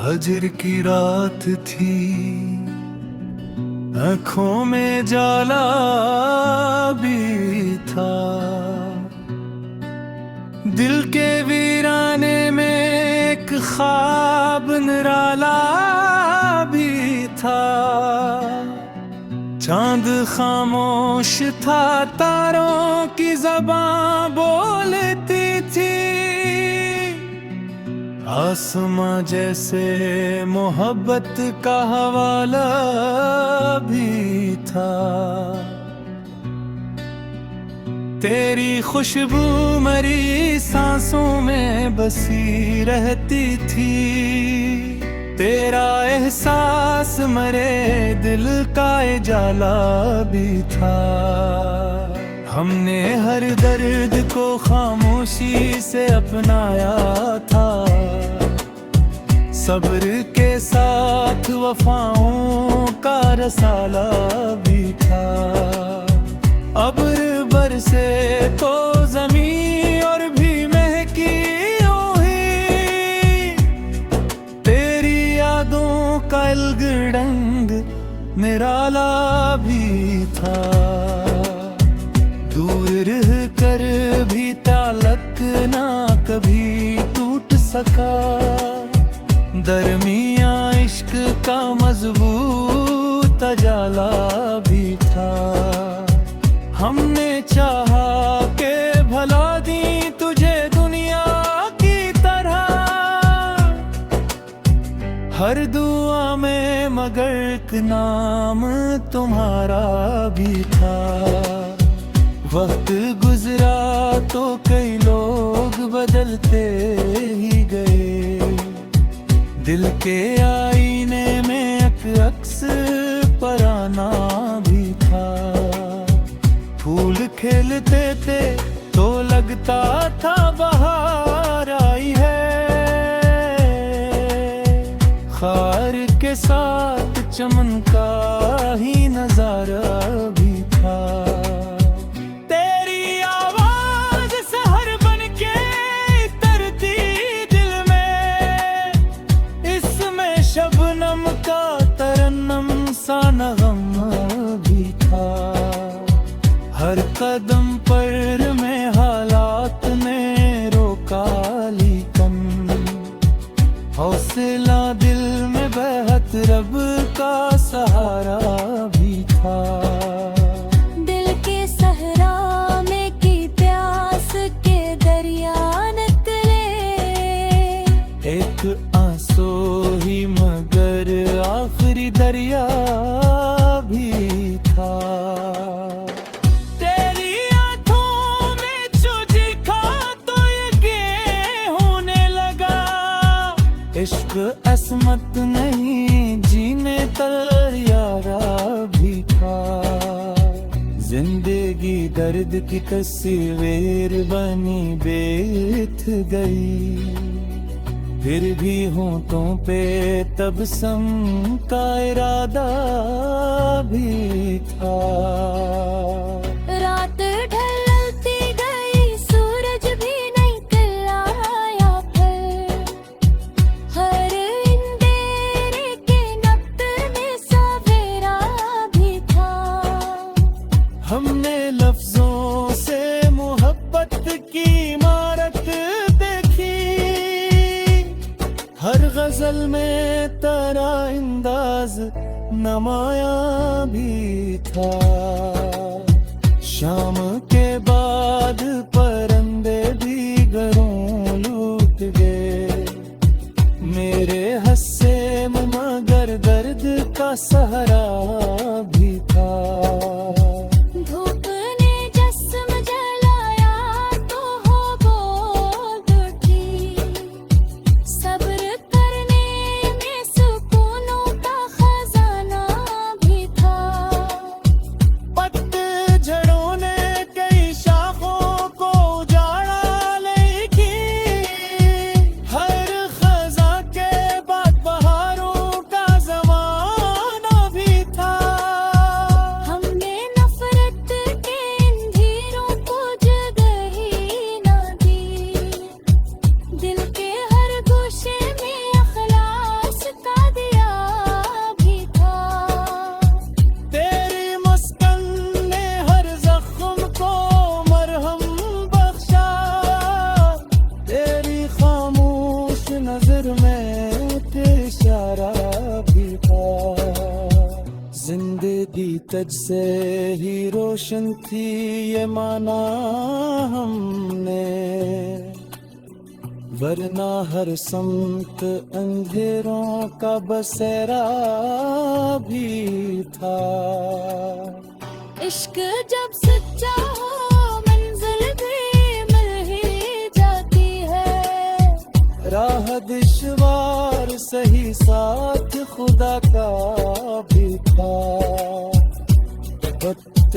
हजर की रात थी, आँखों में जाला भी था, दिल के वीराने में एक ख्वाब निराला भी था। चांद खामोश था, तारों की ज़बां बोलती थी, आसमां जैसे मोहब्बत का हवाला भी था। तेरी खुशबू मरी सांसों में बसी रहती थी, तेरा एहसास मरे दिल का जाला भी था। हमने हर दर्द को खामोशी से अपनाया था, सब्र के साथ वफाओं का रसाला भी था। अब्र बरसे तो ज़मीं और भी महकी हुई, तेरी यादों का इल्गडंग निराला भी था। दूर रह कर भी ताल्लुक ना कभी टूट सका, दरमिया इश्क का मजबूत जाला भी था। हमने चाहा के भला दी तुझे दुनिया की तरह, हर दुआ में मगर एक नाम तुम्हारा भी था। वक्त गुजरा तो कई लोग बदलते ही गए, दिल के आईने में एक अक्स पराना भी था। फूल खिलते थे तो लगता था बहार आई है, खार के साथ चमन का ही नजारा भी था। तेरी आवाज सहर बनके तरती दिल में, इसमें शबनम का तरन्नम सा नगम भी था। हर कदम पर में हालात ने रोका, लेकिन हौसला दिल में बहत रब का सहारा भी था। दिल के सहरा में की प्यास के दरिया निकले, एक आंसू ही मगर आखिरी दरिया भी था। इश्क असमत नहीं जीने तैयारा भी था। जिंदगी दर्द की तस्वीर बनी बीत गई, फिर भी होंठों पे तबस्सुम का इरादा भी था। रात ढलती गई, सूरज भी नहीं आया, फिर हर अंधेरे के नब्त में सवेरा भी था। हमने लफ्जों से मोहब्बत की इमारत देखी, हर गजल में तेरा अंदाज नमाया भी था। शाम के बाद परिंदे भी घरों लूट गए, मेरे हस्से मगर दर्द का सहारा भी था। धूप ने जिस्म जलाया तो हो बोल उठी, सब्र करने में सुकूनों का खजाना भी था। पत्तझड़ों ने कई शाखों को तुझ से ही रोशन थी ये माना हमने, वरना हर समत अंधेरों का बसेरा भी था। इश्क जब सच्चा हो मंजिल भी मिल ही जाती है। राह दुश्वार सही साथ खुदा का भी था। वक्त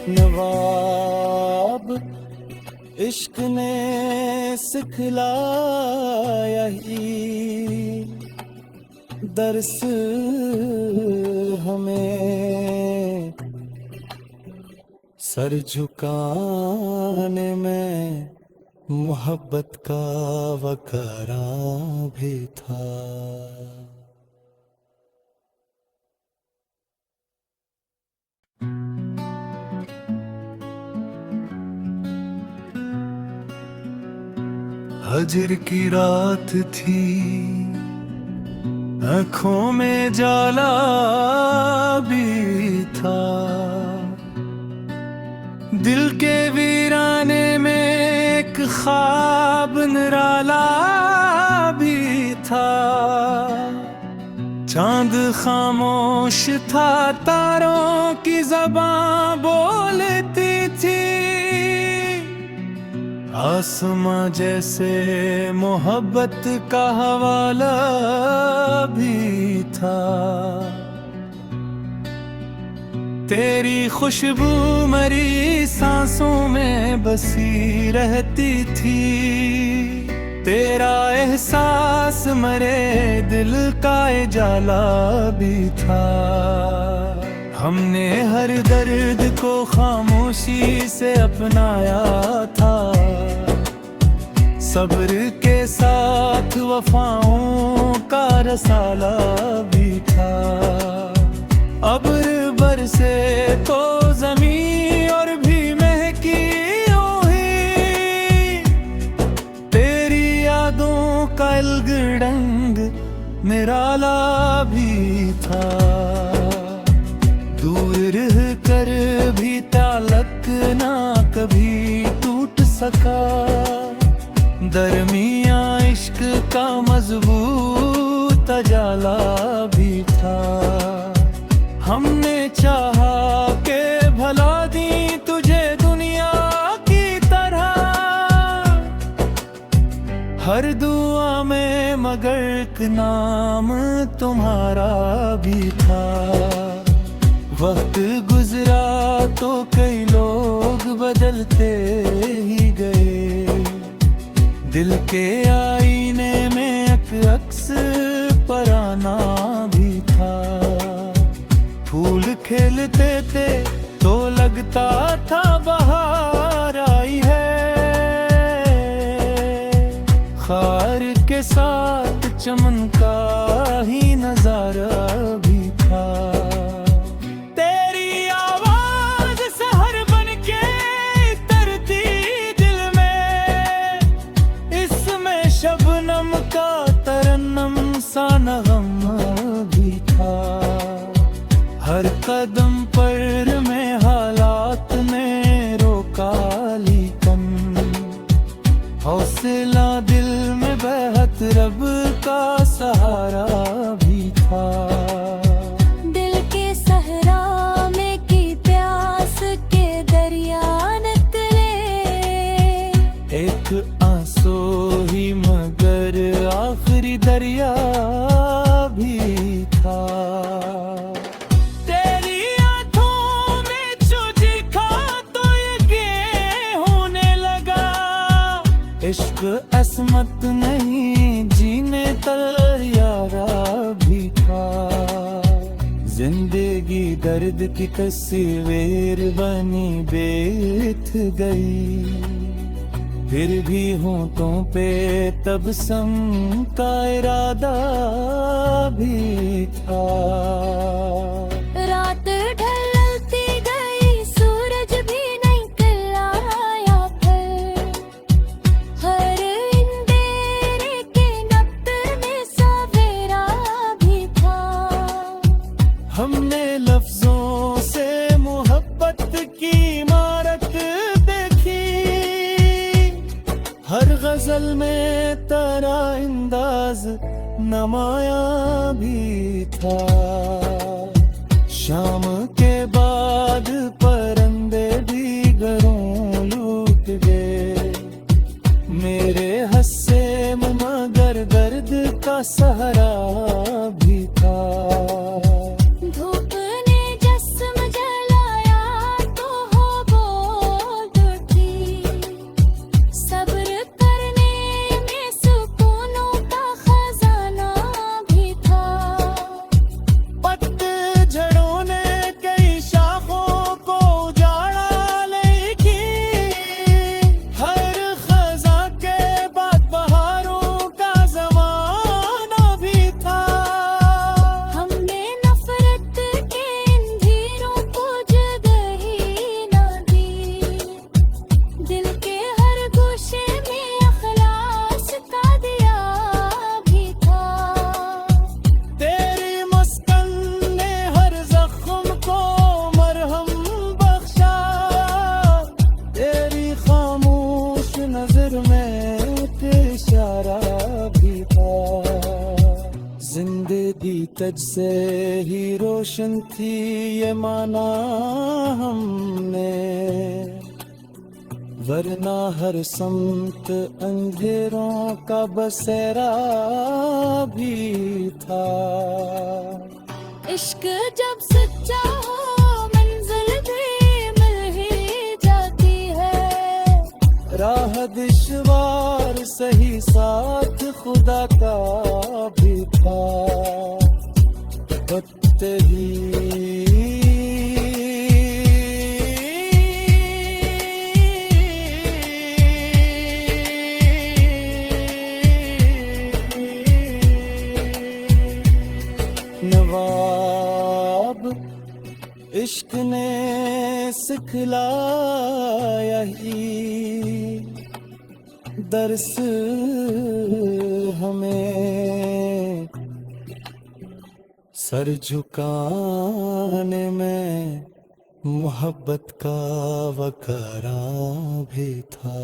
नवाब इश्क ने सिखलाया ही दर्स हमें, सर झुकाने में मोहब्बत का वकरा भी था। हजर की रात थी, आँखों में जाला भी था, दिल के वीराने में एक ख्वाब निराला भी था। चांद खामोश था, तारों की ज़बां बोलती थी, आसमां जैसे मोहब्बत का हवाला भी था। तेरी खुशबू मरी सांसों में बसी रहती थी, तेरा एहसास मरे दिल का जाला भी था। हमने हर दर्द को खामोशी से अपनाया था, सब्र के साथ वफाओं का रसाला भी था। अब्र बरसे तो ज़मीं और भी महकी हुई, तेरी यादों का इल्गडंग निराला भी था। दूर रह कर भी ताल्लुक ना कभी टूट सका, दरमिया इश्क का मजबूत जाला भी था। हमने चाहा के भला दी तुझे दुनिया की तरह, हर दुआ में मगर एक नाम तुम्हारा भी था। वक्त गुजरा तो कई लोग बदलते ही गए, दिल के आईने में एक अक्स पराना भी था। फूल खिलते थे तो लगता था बहार आई है, खार के साथ चमन का ही नजारा भी था। शबनम का तरन्नम सा नगम भी था, हर कदम पर में हालात ने रोका लेकिन हौसला दिल में बहत रब का सहारा भी था। दिल के सहरा में की प्यास के दरिया निकले, एक आंसू ही मगर आखिरी दरिया भी था। तेरी आंखों में जो दिखा तो ये होने लगा, इश्क असमत नहीं जीने तैयारा भी था। जिंदगी दर्द की तस्वीर बनी बीत गई, फिर भी होंठों पे तबस्सुम का इरादा भी था। रात ढलती गई सूरज हर गजल में तेरा अंदाज नमाया भी था। शाम के बाद परंदे भी घरों लूट गए, मेरे हंसे मगर दर्द का सहारा भी था। धूप ने जिस्म जलाया तो हो बोल उठी, सब्र करने में सुकूनों का खजाना भी था। पतझड़ों ने कई शाखों को उजाड़ा, लेकिन हर खजा के बाद बहारों का जमाना भी था। हमने नफरत के अंधेरों को जगह ना दी, दिल के हर गोशे में अखलास का दिया भी था। तेरी मुस्कान ने हर जख्म को मरहम बख्शा, तेरी खामोश नजर में एक इशारा भी था। जिंदगी तुझ से ही रोशन थी ये माना हमने, वरना हर समत अंधेरों का बसेरा भी था। इश्क जब सच्चा हो मंजिल भी मिल ही जाती है। राह दुश्वार सही साथ खुदा का भी था। वक्त नवाब इश्क ने सिखलाया ही दर्स हमें, सर झुकाने में मोहब्बत का वकारा भी था।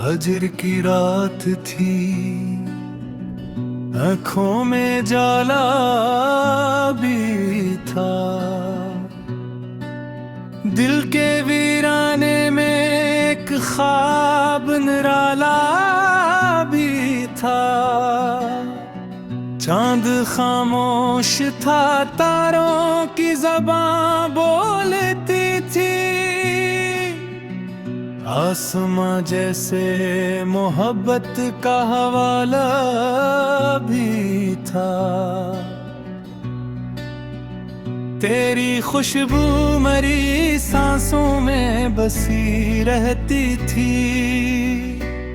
हजर की रात थी, आँखों में जाला भी था। दिल के वीराने में एक ख्वाब निराला भी था। चांद खामोश था, तारों की ज़बां बोलती थी। आसमां जैसे मोहब्बत का हवाला भी था। तेरी खुशबू मरी सांसों में बसी रहती थी।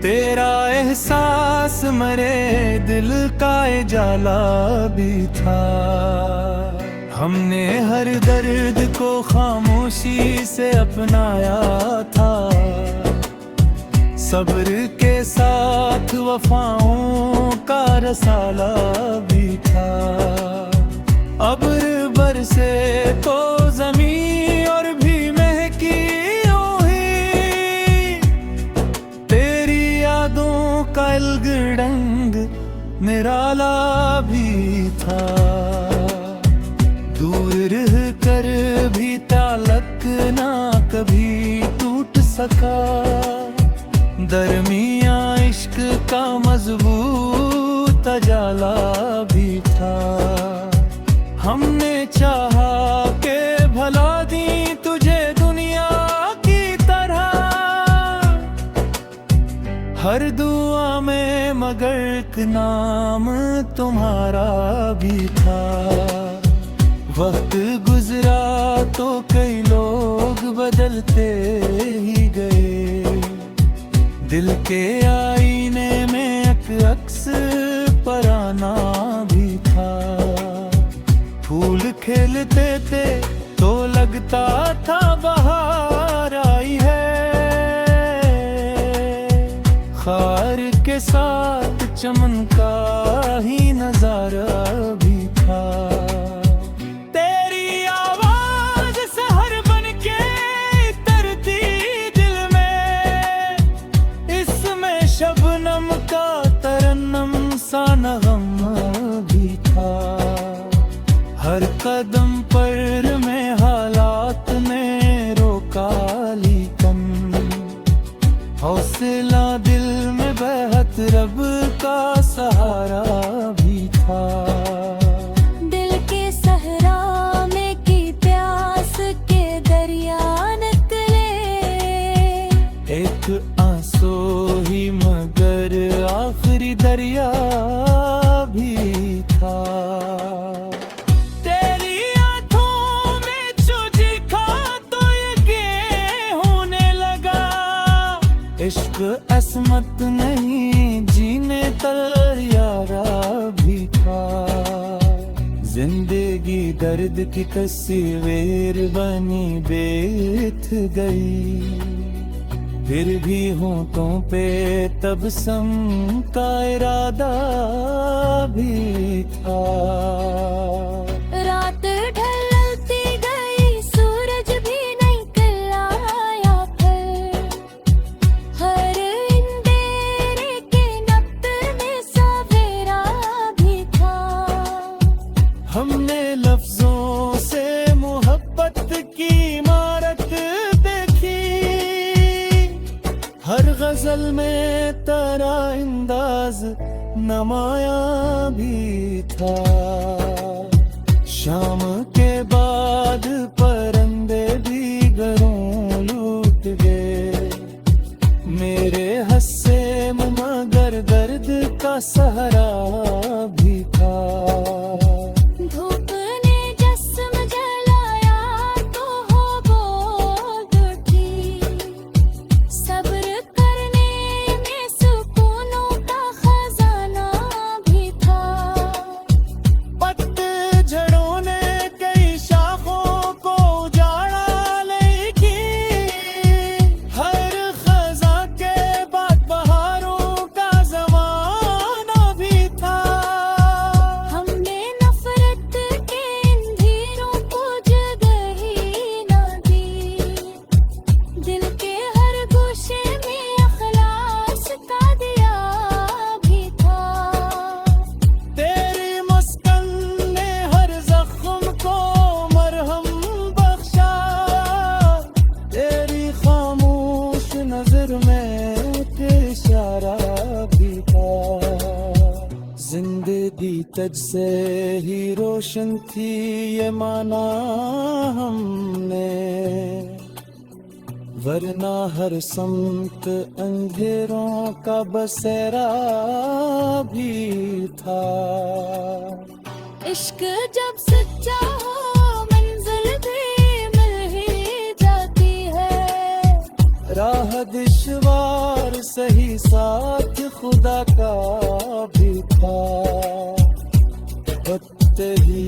तेरा एहसास मरे दिल का जाला भी था। हमने हर दर्द को खामोशी से अपनाया था। सब्र के साथ वफाओं का रसाला भी था। अब्र बरसे तो ज़मीं और भी महकी हुई। तेरी यादों का इल्गडंग निराला भी था। दूर रह कर भी ताल्लुक ना कभी टूट सका। दरमिया इश्क का मजबूत जाला भी था। हमने चाहा के भला दी तुझे दुनिया की तरह। हर दुआ में मगर एक नाम तुम्हारा भी था। वक्त गुजरा तो कई लोग बदलते ही गए। दिल के आईने में एक अक्स पराना भी था। फूल खेलते थे तो लगता था बहार आई है। खार के साथ चमन का ही नजारा भी था। तेरी आवाज सहर बन के तरती दिल में, इसमें शबनम का तरन्नम सा नगम भी था। हर कदम पर में हालात ने रोका, लेकिन हौसला दिल में बहत रब का सहारा भी था। दिल के सहरा में की प्यास के दरिया निकले, एक आंसू ही मगर आखिरी दरिया भी था। तेरी आंखों में जो देखा तो यकीन होने लगा, इश्क असमत नहीं जीने तैयारा भी था। जिंदगी दर्द की तस्वीर बनी बीत गई, फिर भी होंठों पे तबस्सुम का इरादा भी था। रात ढलती गई सूरज भी निकल आया फिर, हर अंधेरे के नब्त में सवेरा भी था। हमने लफ्जों से मोहब्बत की इमारत देखी, हर गजल में तेरा अंदाज नमाया भी था। शाम के बाद परिंदे भी घरों लूट गए, मेरे हस्से मगर दर्द का सहारा भी था। धूप ने जिस्म जलाया तो हो बोल उठी, सब्र करने में सुकूनों का खजाना भी था। पतझड़ों ने कई शाखों को उजाड़ा, लेकिन हर खजा के बाद बहारों का जमाना भी था। हमने नफरत के अंधेरों को जगह ही ना दी, दिल के हर गोशे में अखलास का दिया भी था। तेरी मुस्कान ने हर जख्म को मरहम बख्शा, तेरी खामोश नजर में इशारा भी था। जिंदगी तुझ से ही रोशन थी ये माना हमने, वरना हर समत अंधेरों का बसेरा भी था। इश्क जब सच्चा हो मंजिल भी मिल ही जाती है, राह दुश्वार सही साथ खुदा का भी था। वक्त ही